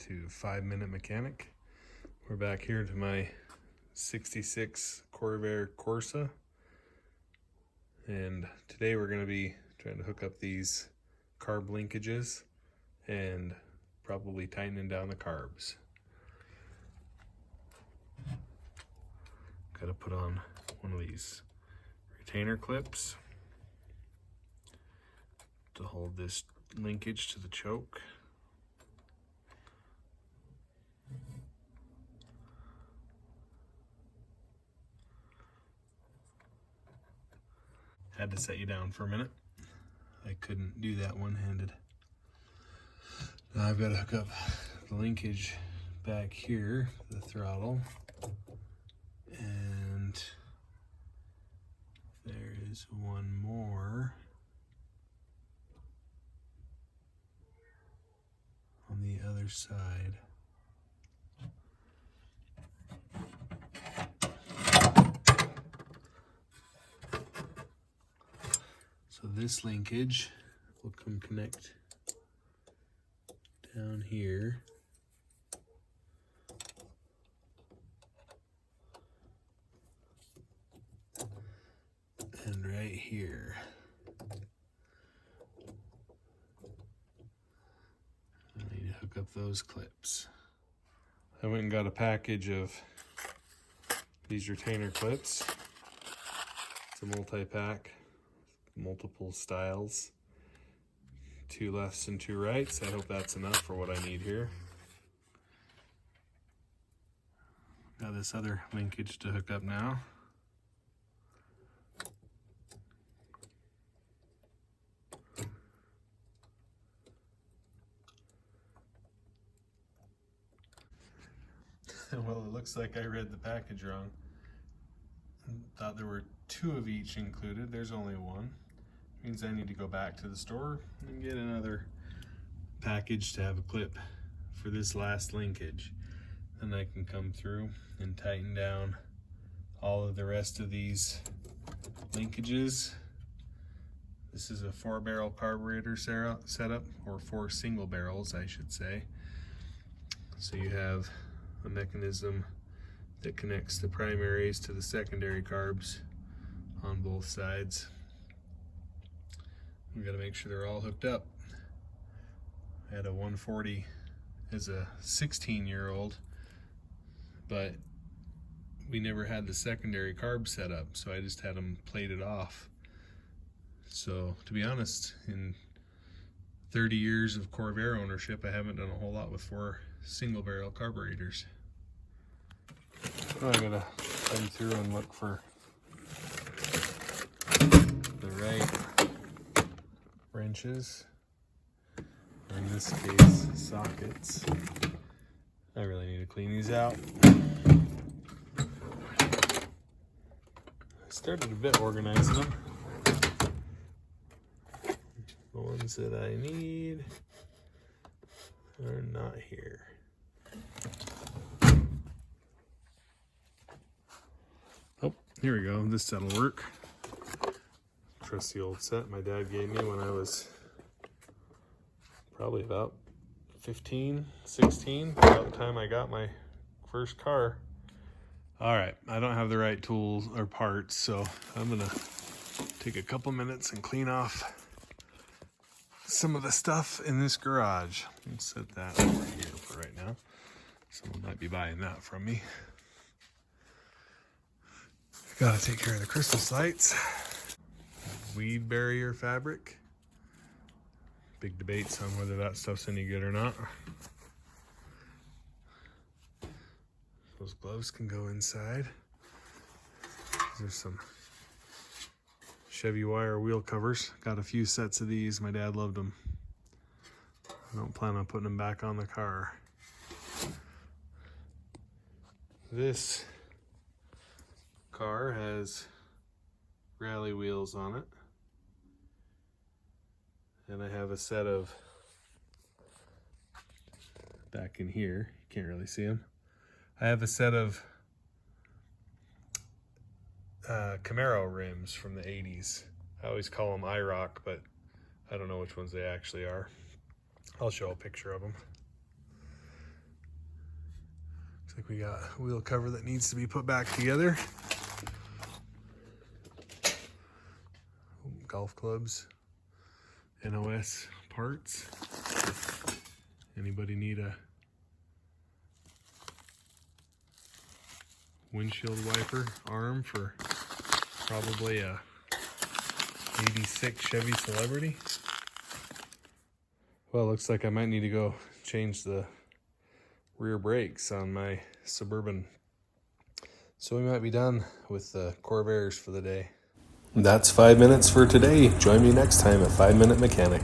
to 5 Minute Mechanic. We're back here to my 66 Corvair Corsa, and today we're going to be trying to hook up these carb linkages and probably tightening down the carbs. Got to put on one of these retainer clips to hold this linkage to the choke. Had to set you down for a minute. I couldn't do that one-handed. Now I've got to hook up the linkage back here, the throttle, and there is one more on the other side. So this linkage will come connect down here. And right here. I need to hook up those clips. I went and got a package of these retainer clips. It's a multi-pack, multiple styles, 2 lefts and 2 rights. I hope that's enough for what I need here. Got this other linkage to hook up now. Well, it looks like I read the package wrong. Thought there were 2 of each included. There's only 1. Means I need to go back to the store and get another package to have a clip for this last linkage. Then I can come through and tighten down all of the rest of these linkages. This is a 4-barrel carburetor setup, or 4 single barrels, I should say. So you have a mechanism that connects the primaries to the secondary carbs on both sides. We got to make sure they're all hooked up. I had a 140 as a 16-year-old, but we never had the secondary carb set up, so I just had them plated off. So to be honest, in 30 years of Corvair ownership, I haven't done a whole lot with 4 single barrel carburetors. So I gotta come through and look for the right wrenches, or in this case, sockets. I really need to clean these out. I started a bit organizing them. The ones that I need are not here. Oh, here we go. This set'll work. Trusty old set my dad gave me when I was probably about 15, 16, about the time I got my first car. All right, I don't have the right tools or parts, so I'm gonna take a couple minutes and clean off some of the stuff in this garage. Let's set that over here for right now. Someone might be buying that from me. Gotta take care of the Christmas lights. Weed barrier fabric. Big debates on whether that stuff's any good or not. Those gloves can go inside. There's some Chevy wire wheel covers. Got a few sets of these. My dad loved them. I don't plan on putting them back on the car. This car has rally wheels on it. And I have a set of, back in here, you can't really see them. I have a set of Camaro rims from the 80s. I always call them IROC, but I don't know which ones they actually are. I'll show a picture of them. Looks like we got a wheel cover that needs to be put back together. Golf clubs, NOS parts. Anybody need a windshield wiper arm for probably a 86 Chevy Celebrity? Well, looks like I might need to go change the rear brakes on my Suburban. So we might be done with the Corvairs for the day. That's 5 minutes for today. Join me next time at 5 Minute Mechanic.